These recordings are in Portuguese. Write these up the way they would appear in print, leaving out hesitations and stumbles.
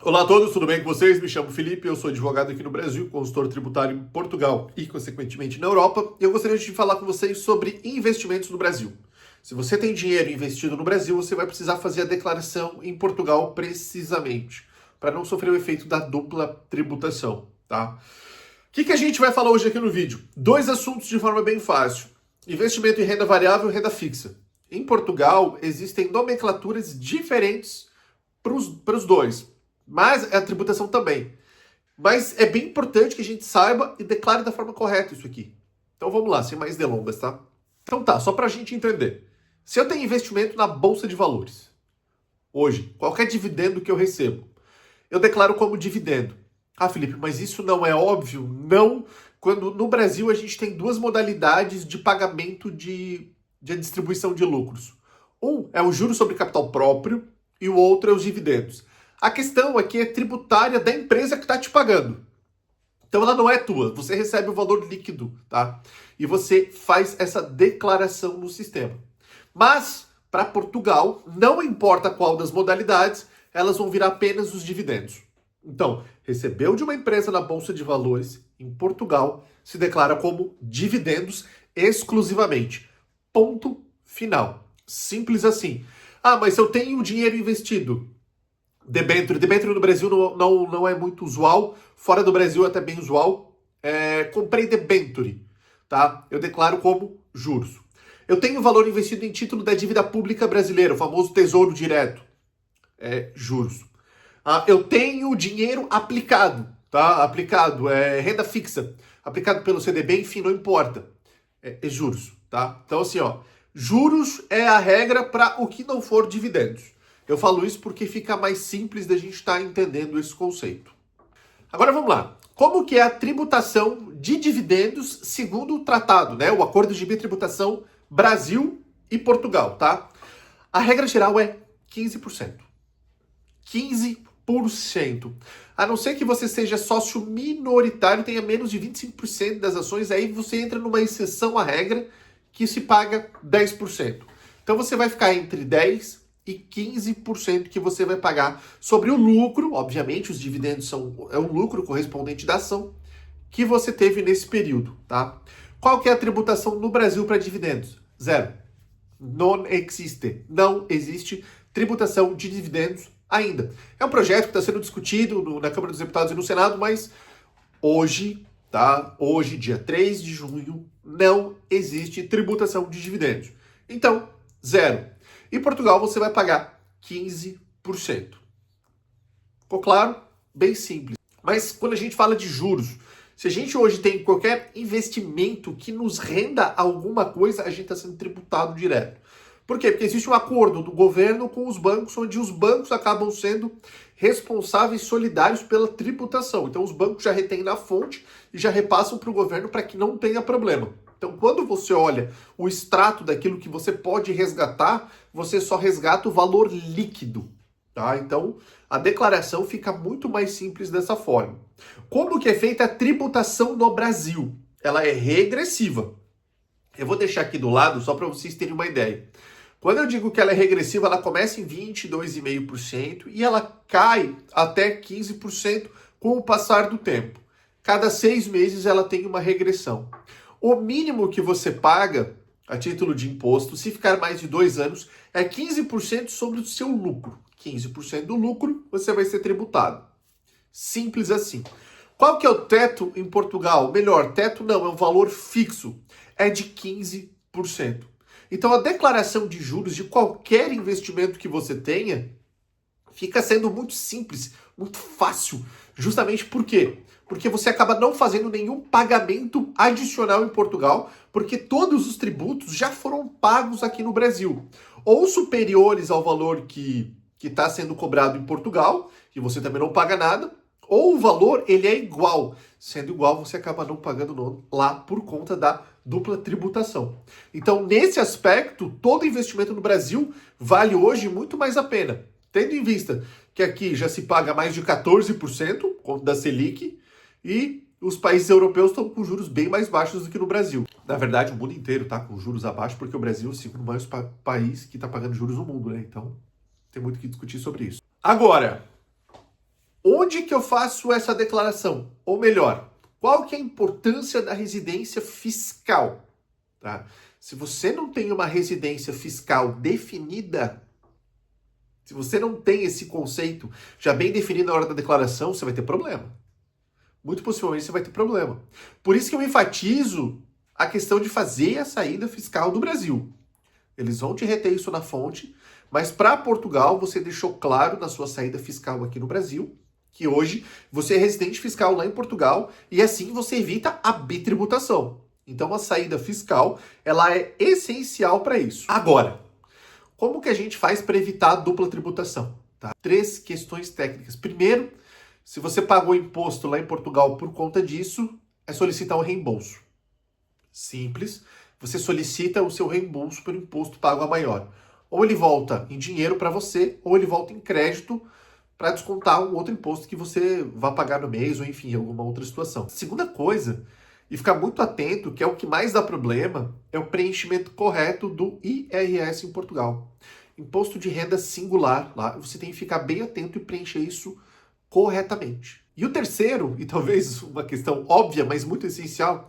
Olá a todos, tudo bem com vocês? Me chamo Felipe, eu sou advogado aqui no Brasil, consultor tributário em Portugal e, consequentemente, na Europa. E eu gostaria de falar com vocês sobre investimentos no Brasil. Se você tem dinheiro investido no Brasil, você vai precisar fazer a declaração em Portugal precisamente, para não sofrer o efeito da dupla tributação, tá? O que a gente vai falar hoje aqui no vídeo? Dois assuntos de forma bem fácil. Investimento em renda variável e renda fixa. Em Portugal, existem nomenclaturas diferentes para os dois. Mas a tributação também. Mas é bem importante que a gente saiba e declare da forma correta isso aqui. Então vamos lá, sem mais delongas, tá? Então tá, só pra gente entender. Se eu tenho investimento na Bolsa de Valores, hoje, qualquer dividendo que eu recebo, eu declaro como dividendo. Ah, Felipe, mas isso não é óbvio? Não, quando no Brasil a gente tem duas modalidades de pagamento de distribuição de lucros. Um é o juro sobre capital próprio e o outro é os dividendos. A questão aqui é tributária da empresa que está te pagando. Então ela não é tua, você recebe o valor líquido, tá? E você faz essa declaração no sistema. Mas, para Portugal, não importa qual das modalidades, elas vão virar apenas os dividendos. Então, recebeu de uma empresa na Bolsa de Valores, em Portugal, se declara como dividendos exclusivamente. Ponto final. Simples assim. Ah, mas eu tenho dinheiro investido. Debênture no Brasil não é muito usual, fora do Brasil é até bem usual. Comprei debênture, tá? Eu declaro como juros. Eu tenho valor investido em título da dívida pública brasileira, o famoso Tesouro Direto, juros. Eu tenho dinheiro aplicado, tá? Aplicado, renda fixa, aplicado pelo CDB, enfim, não importa. É juros, tá? Então assim, ó, juros é a regra para o que não for dividendos. Eu falo isso porque fica mais simples da gente estar entendendo esse conceito. Agora vamos lá. Como que é a tributação de dividendos segundo o tratado, né? O Acordo de Bitributação Brasil e Portugal, tá? A regra geral é 15%. 15%. A não ser que você seja sócio minoritário, tenha menos de 25% das ações, aí você entra numa exceção à regra que se paga 10%. Então você vai ficar entre 10% e 15% que você vai pagar sobre o lucro, obviamente os dividendos é o lucro correspondente da ação que você teve nesse período, tá? Qual que é a tributação no Brasil para dividendos? Zero. Non existe. Não existe tributação de dividendos ainda. É um projeto que está sendo discutido na Câmara dos Deputados e no Senado, mas hoje, tá? Hoje, dia 3 de junho, não existe tributação de dividendos. Então, zero. Em Portugal, você vai pagar 15%. Ficou claro? Bem simples. Mas quando a gente fala de juros, se a gente hoje tem qualquer investimento que nos renda alguma coisa, a gente está sendo tributado direto. Por quê? Porque existe um acordo do governo com os bancos, onde os bancos acabam sendo responsáveis solidários pela tributação. Então os bancos já retêm na fonte e já repassam para o governo para que não tenha problema. Então, quando você olha o extrato daquilo que você pode resgatar, você só resgata o valor líquido, tá? Então, a declaração fica muito mais simples dessa forma. Como que é feita a tributação no Brasil? Ela é regressiva. Eu vou deixar aqui do lado só para vocês terem uma ideia. Quando eu digo que ela é regressiva, ela começa em 22,5% e ela cai até 15% com o passar do tempo. Cada 6 meses ela tem uma regressão. O mínimo que você paga a título de imposto, se ficar mais de 2 anos, é 15% sobre o seu lucro. 15% do lucro você vai ser tributado. Simples assim. Qual que é o teto em Portugal? Melhor, teto não, é um valor fixo. É de 15%. Então a declaração de juros de qualquer investimento que você tenha fica sendo muito simples, muito fácil. Justamente por quê? Porque você acaba não fazendo nenhum pagamento adicional em Portugal, porque todos os tributos já foram pagos aqui no Brasil. Ou superiores ao valor que está sendo cobrado em Portugal, que você também não paga nada, ou o valor ele é igual. Sendo igual, você acaba não pagando lá por conta da dupla tributação. Então, nesse aspecto, todo investimento no Brasil vale hoje muito mais a pena. Tendo em vista que aqui já se paga mais de 14% conta da Selic e os países europeus estão com juros bem mais baixos do que no Brasil. Na verdade, o mundo inteiro está com juros abaixo, porque o Brasil é o segundo maior país que está pagando juros no mundo, né? Então, tem muito o que discutir sobre isso. Agora, Onde que eu faço essa declaração? Ou melhor, qual que é a importância da residência fiscal? Tá? Se você não tem uma residência fiscal definida, se você não tem esse conceito já bem definido na hora da declaração, você vai ter problema. Muito possivelmente você vai ter problema. Por isso que eu enfatizo a questão de fazer a saída fiscal do Brasil. Eles vão te reter isso na fonte, mas para Portugal você deixou claro na sua saída fiscal aqui no Brasil que hoje você é residente fiscal lá em Portugal e assim você evita a bitributação. Então a saída fiscal ela é essencial para isso. Agora, como que a gente faz para evitar a dupla tributação? Tá? 3 questões técnicas. Primeiro, se você pagou imposto lá em Portugal por conta disso, é solicitar um reembolso. Simples. Você solicita o seu reembolso pelo imposto pago a maior. Ou ele volta em dinheiro para você, ou ele volta em crédito para descontar um outro imposto que você vai pagar no mês, ou enfim, alguma outra situação. Segunda coisa, e ficar muito atento, que é o que mais dá problema, é o preenchimento correto do IRS em Portugal. Imposto de renda singular, lá você tem que ficar bem atento e preencher isso corretamente. E o terceiro, e talvez uma questão óbvia, mas muito essencial,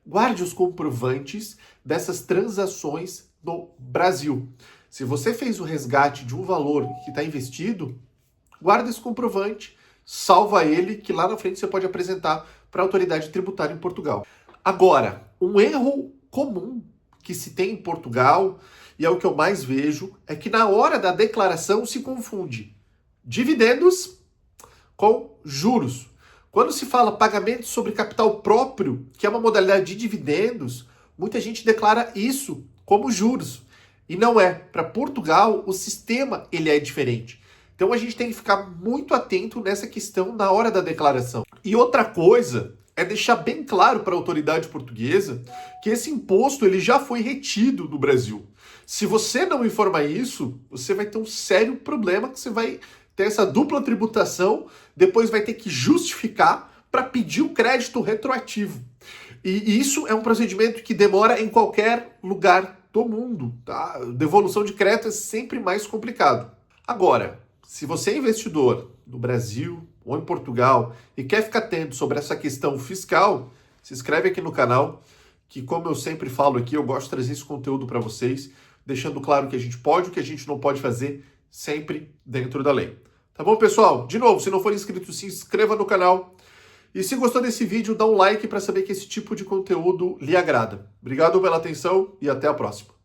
guarde os comprovantes dessas transações no Brasil. Se você fez o resgate de um valor que está investido, guarda esse comprovante, salva ele, que lá na frente você pode apresentar para a autoridade tributária em Portugal. Agora, um erro comum que se tem em Portugal, e é o que eu mais vejo, é que na hora da declaração se confunde dividendos com juros. Quando se fala pagamento sobre capital próprio, que é uma modalidade de dividendos, muita gente declara isso como juros. E não é. Para Portugal, o sistema ele é diferente. Então a gente tem que ficar muito atento nessa questão na hora da declaração. E outra coisa é deixar bem claro para a autoridade portuguesa que esse imposto ele já foi retido do Brasil. Se você não informar isso, você vai ter um sério problema que você vai ter essa dupla tributação, depois vai ter que justificar para pedir o crédito retroativo. E isso é um procedimento que demora em qualquer lugar do mundo. Tá? Devolução de crédito é sempre mais complicado. Agora, se você é investidor no Brasil ou em Portugal e quer ficar atento sobre essa questão fiscal, se inscreve aqui no canal, que como eu sempre falo aqui, eu gosto de trazer esse conteúdo para vocês, deixando claro o que a gente pode e o que a gente não pode fazer, sempre dentro da lei. Tá bom, pessoal? De novo, se não for inscrito, se inscreva no canal. E se gostou desse vídeo, dá um like para saber que esse tipo de conteúdo lhe agrada. Obrigado pela atenção e até a próxima.